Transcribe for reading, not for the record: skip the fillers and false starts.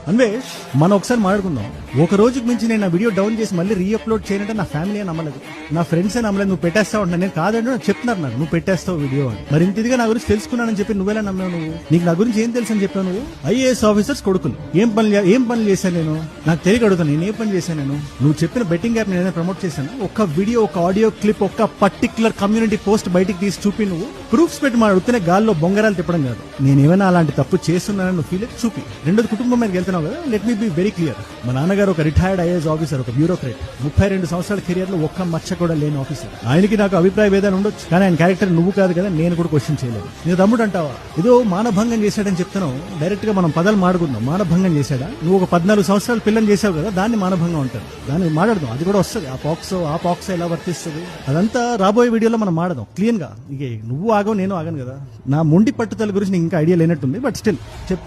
అన్వేష్ మనం ఒకసారి మాట్లాడుకుందాం. ఒక రోజుకి మించి నేను నా వీడియో డౌన్ చేసి మళ్ళీ రీఅప్లోడ్ చేయనంటే నా ఫ్యామిలీ నమ్మలేదు, నా ఫ్రెండ్స్ నమ్మలేదు. నువ్వు పెట్టేస్తావు అంటున్నా, నేను కాదండి నాకు చెప్తున్నారు, నాకు నువ్వు పెట్టేస్తావు వీడియో అని. మరి ఇంత ఇదిగా నా గురించి తెలుసుకున్నానని చెప్పి నువ్వెలా నమ్మావు? నువ్వు నీకు నా గురించి ఏం తెలుసు అని చెప్పావు? నువ్వు ఐఏఎస్ ఆఫీసర్స్ కొడుకులు ఏం పనులు చేశాను నేను? నాకు తెలియక అడుగుతాను, నేను ఏం పని చేశాను నేను? నువ్వు చెప్పిన బెట్టింగ్ యాప్ నేను ప్రమోట్ చేశాను? ఒక్క వీడియో, ఒక ఆడియో క్లిప్, ఒక పర్టికులర్ కమ్యూనిటీ పోస్ట్ బయటికి తీసి చూపి నువ్వు ప్రూఫ్స్ పెట్టి మా అడుగుతున్న గాల్లో బొంగరాలు తిప్పడం కాదు. నేను ఏమైనా అలాంటి తప్పు చేస్తున్నానని నువ్వు ఫీల్ చూపి. రెండోది కుటుంబం మీదకి వెళ్తున్నావు కదా, let me be very clear. మా నాన్నగారు ఒక రిటైర్డ్ ఐఏఎస్ ఆఫీసర్, ఒక బ్యూరోక్రేట్, 32 సంవత్సరాల కెరియర్ లో ఒక్క మచ్చ కూడా లేని ఆఫీసర్. ఆయనకి నాకు అభిప్రాయ భేదాలు ఉండొచ్చు, కానీ ఆయన క్యారెక్టర్ నువ్వు కాదు కదా, నేను కూడా క్వశ్చన్ చేయలేదు. నీ తమ్ముడు అంటావా ఏదో మానభంగం చేశాడని చెప్తున్నావు? డైరెక్ట్ గా మనం పదాలు మాట్లాడుకుందాం. మానభంగం చేశాడా? నువ్వు ఒక 14 సంవత్సరాల పిల్లని చేసావు కదా, దాన్ని మానభంగం అంటారు. దాన్ని మాట్లాడదాం, అది కూడా వస్తుంది. ఆ పాక్సో ఎలా వర్తిస్తుంది అదంతా రాబోయే వీడియోలో మనం మాట్లాడదాం క్లీన్ గా. ఇక నువ్వు ఆగవు, నేను ఆగను కదా. నా మొండి పట్టుదల గురించి నీకు ఇంకా ఐడియా లేనట్టుంది, బట్ స్టిల్ చెప్తా.